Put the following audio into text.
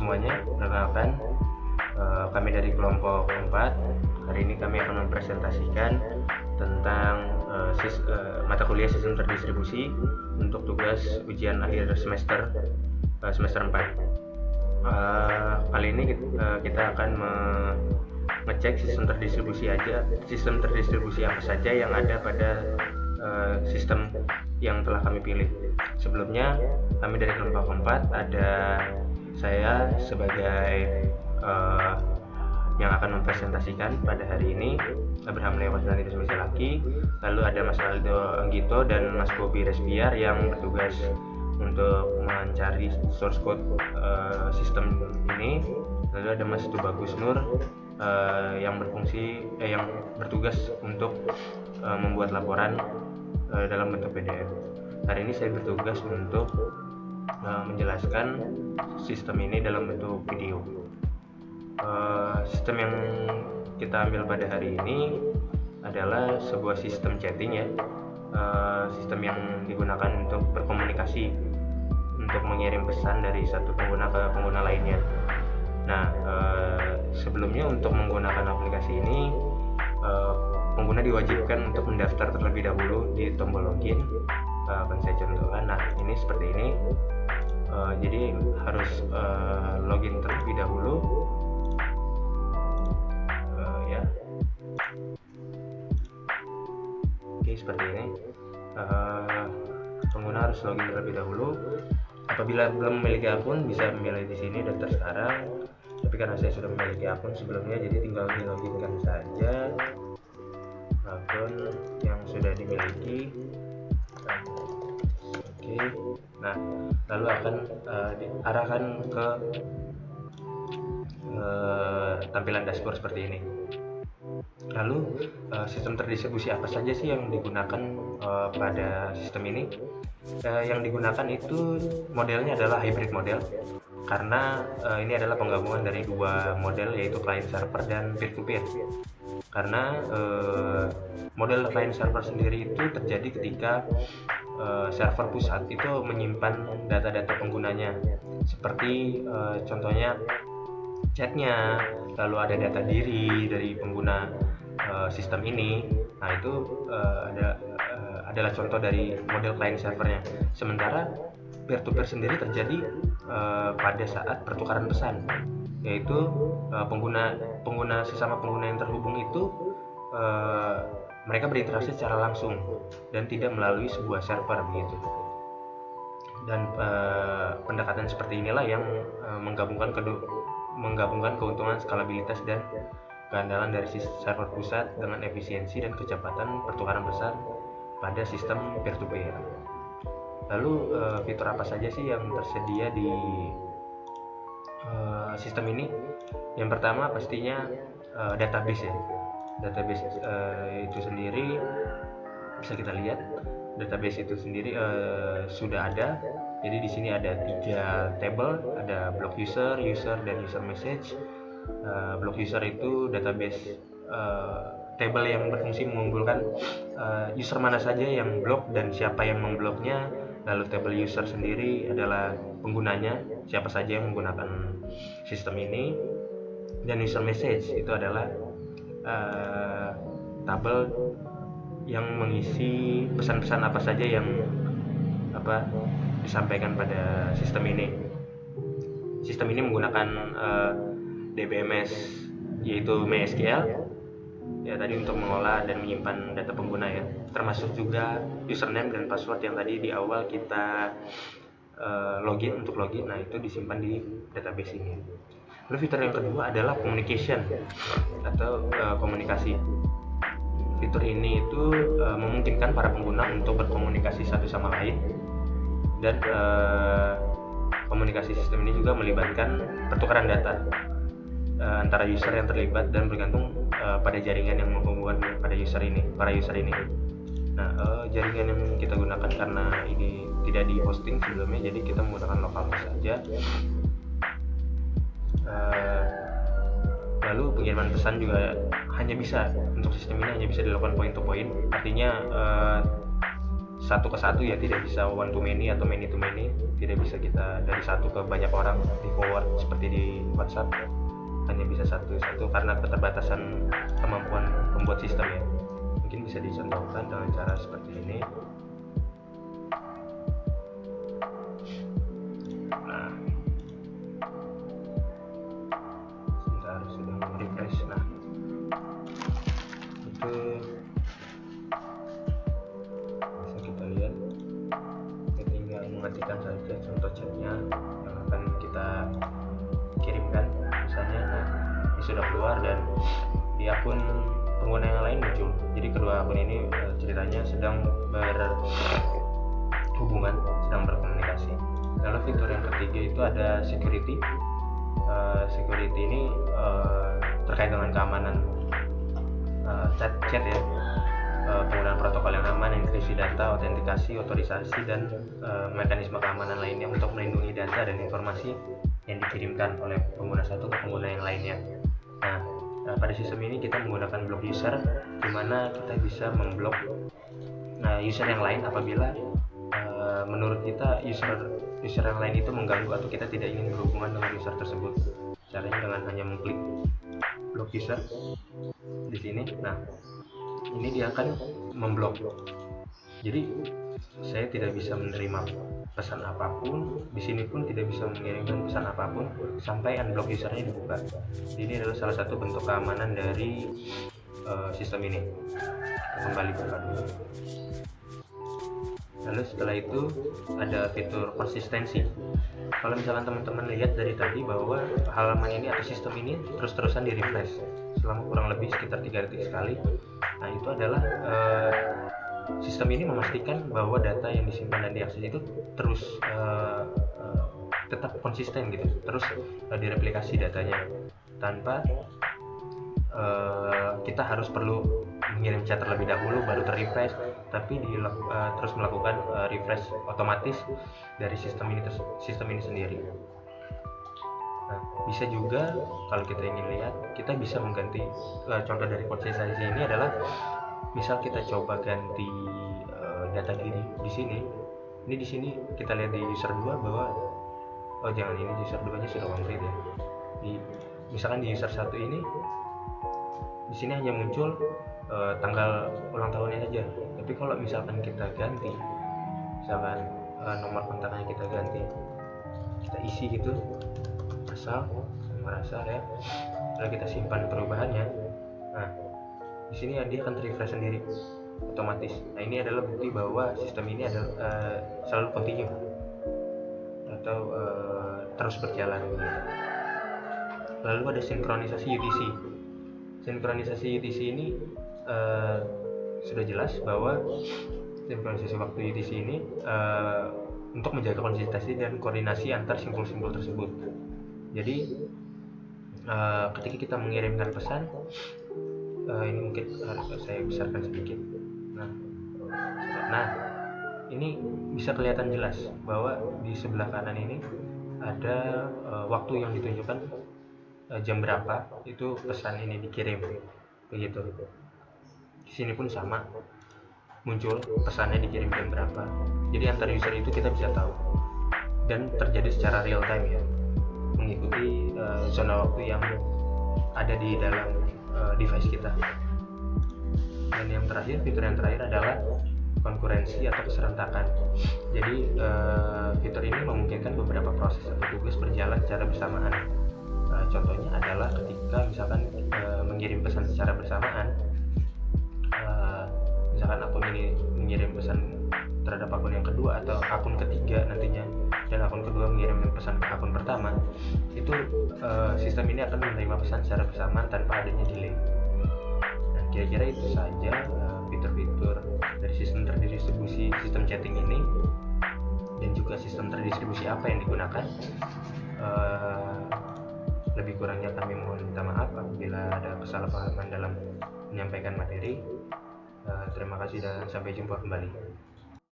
semuanya, perkenalkan, kami dari kelompok 4. Hari ini kami akan mempresentasikan tentang mata kuliah sistem terdistribusi untuk tugas ujian akhir semester 4. Kali ini kita akan mengecek sistem terdistribusi apa saja yang ada pada sistem yang telah kami pilih. Sebelumnya, kami dari kelompok 4 ada saya sebagai yang akan mempresentasikan pada hari ini, Abraham Leo Konstantinus Misalaki. Lalu ada Mas Aldo Anggito dan Mas Bobi Resbiar yang bertugas untuk mencari source code sistem ini. Lalu ada Mas Tubagus Nur yang bertugas untuk membuat laporan dalam bentuk PDF. Hari ini saya bertugas untuk menjelaskan sistem ini dalam bentuk video. Sistem yang kita ambil pada hari ini adalah sebuah sistem chatting ya, sistem yang digunakan untuk berkomunikasi, untuk mengirim pesan dari satu pengguna ke pengguna lainnya. Nah, sebelumnya untuk menggunakan aplikasi ini, pengguna diwajibkan untuk mendaftar terlebih dahulu di tombol login. Akan saya contohkan. Nah, ini seperti ini. Jadi harus login terlebih dahulu. Ya. Oke, seperti ini. Pengguna harus login terlebih dahulu. Apabila belum memiliki akun, bisa memilih di sini daftar sekarang. Tapi karena saya sudah memiliki akun sebelumnya, jadi tinggal diloginkan saja akun yang sudah dimiliki. Oke. Nah, lalu akan diarahkan ke tampilan dashboard seperti ini. Lalu sistem terdistribusi apa saja sih yang digunakan pada sistem ini? Yang digunakan itu modelnya adalah hybrid model, karena ini adalah penggabungan dari dua model, yaitu client server dan peer-to-peer. Karena model client server sendiri itu terjadi ketika server pusat itu menyimpan data-data penggunanya, seperti contohnya chatnya, lalu ada data diri dari pengguna sistem ini. Nah, itu adalah contoh dari model client servernya. Sementara peer-to-peer sendiri terjadi pada saat pertukaran pesan, yaitu sesama pengguna yang terhubung itu mereka berinteraksi secara langsung dan tidak melalui sebuah server begitu. Dan pendekatan seperti inilah yang menggabungkan keuntungan skalabilitas dan keandalan dari server pusat dengan efisiensi dan kecepatan pertukaran pesan pada sistem peer-to-peer. Lalu fitur apa saja sih yang tersedia di sistem ini? Yang pertama pastinya database ya. Database itu sendiri bisa kita lihat. Database itu sendiri sudah ada. Jadi di sini ada 3 table, ada block user, dan user message. Block user itu database table yang berfungsi mengumpulkan user mana saja yang blok dan siapa yang membloknya. Lalu table user sendiri adalah penggunanya, siapa saja yang menggunakan sistem ini. Dan user message itu adalah tabel yang mengisi pesan-pesan apa saja yang disampaikan pada sistem ini. Sistem ini menggunakan DBMS, yaitu MySQL ya tadi, untuk mengolah dan menyimpan data pengguna ya, termasuk juga username dan password yang tadi di awal kita login. Nah, itu disimpan di database ini. Lalu fitur yang kedua adalah communication atau komunikasi. Fitur ini itu memungkinkan para pengguna untuk berkomunikasi satu sama lain, dan komunikasi sistem ini juga melibatkan pertukaran data antara user yang terlibat dan bergantung pada jaringan yang menghubungkan para user ini. Nah, jaringan yang kita gunakan karena ini tidak di hosting sebelumnya, jadi kita menggunakan localhost saja. Lalu pengiriman pesan juga untuk sistem ini hanya bisa dilakukan point to point, artinya satu ke satu ya, tidak bisa one to many atau many to many, tidak bisa kita dari satu ke banyak orang di forward seperti di WhatsApp, hanya bisa satu-satu karena keterbatasan kemampuan membuat sistem ya. Mungkin bisa dicontohkan dengan cara seperti ini. Nah, sebentar, sudah refresh. Nah, itu bisa kita lihat, kita tinggal mengetikkan saja contoh chatnya yang akan kita kirimkan misalnya. Nah, ini sudah keluar dan di akun pengguna yang lain muncul. Jadi kedua akun ini ceritanya sedang berhubungan, sedang berkomunikasi. Lalu fitur yang ketiga itu ada security. Security ini terkait dengan keamanan chat ya, penggunaan protokol yang aman, enkripsi data, autentikasi, otorisasi, dan mekanisme keamanan lainnya untuk melindungi data dan informasi yang dikirimkan oleh pengguna satu ke pengguna yang lainnya. Nah, pada sistem ini kita menggunakan block user, di mana kita bisa memblok user yang lain apabila menurut kita user yang lain itu mengganggu atau kita tidak ingin berhubungan dengan user tersebut. Caranya dengan hanya mengklik block user di sini. Nah, ini dia akan memblok. Jadi saya tidak bisa menerima pesan apapun, di sini pun tidak bisa mengirimkan pesan apapun sampai unblock usernya dibuka. Ini adalah salah satu bentuk keamanan dari sistem ini. Kita kembali buka dulu. Lalu setelah itu ada fitur konsistensi. Kalau misalkan teman-teman lihat dari tadi bahwa halaman ini atau sistem ini terus-terusan di refresh selama kurang lebih sekitar 3 detik sekali. Nah, itu adalah sistem ini memastikan bahwa data yang disimpan dan diakses itu terus tetap konsisten gitu, terus direplikasi datanya tanpa kita harus perlu mengirim chat terlebih dahulu baru terrefresh, tapi terus melakukan refresh otomatis dari sistem ini sendiri. Nah, bisa juga kalau kita ingin lihat, kita bisa mengganti contoh dari konsistensi ini adalah misal kita coba ganti data di sini. Ini di sini kita lihat di user 2 bahwa jangan, ini user 2-nya sudah complete ya. Misalkan di user 1 ini di sini hanya muncul tanggal ulang tahunnya saja. Tapi kalau misalkan kita ganti, misalkan nomor kontaknya kita ganti, kita isi gitu nomor asal ya, lalu kita simpan perubahannya. Nah, di sini dia akan refresh sendiri otomatis. Nah, ini adalah bukti bahwa sistem ini adalah selalu continue atau terus berjalan. Lalu ada sinkronisasi UTC. Sinkronisasi UTC ini sudah jelas bahwa sinkronisasi waktu UTC ini untuk menjaga konsistensi dan koordinasi antar simbol-simbol tersebut. Jadi ketika kita mengirimkan pesan, ini mungkin harus saya besarkan sedikit. Nah, ini bisa kelihatan jelas bahwa di sebelah kanan ini ada waktu yang ditunjukkan, jam berapa itu pesan ini dikirim, begitu. Di sini pun sama, muncul pesannya dikirim jam berapa. Jadi antar user itu kita bisa tahu dan terjadi secara real time ya, mengikuti zona waktu yang ada di dalam device kita. Dan yang terakhir, fitur yang terakhir adalah konkurensi atau keserentakan. Jadi fitur ini memungkinkan beberapa proses atau tugas berjalan secara bersamaan. Contohnya adalah ketika misalkan mengirim pesan secara bersamaan, misalkan akun ini mengirim pesan terhadap akun yang kedua atau akun ketiga nantinya, dan akun kedua mengirim pesan ke akun pertama, itu sistem ini akan menerima pesan secara bersamaan tanpa adanya delay. Nah, kira-kira itu saja fitur-fitur dari sistem terdistribusi sistem chatting ini, dan juga sistem terdistribusi apa yang digunakan. Lebih kurangnya kami mohon minta maaf apabila ada kesalahpahaman dalam menyampaikan materi. Terima kasih dan sampai jumpa kembali.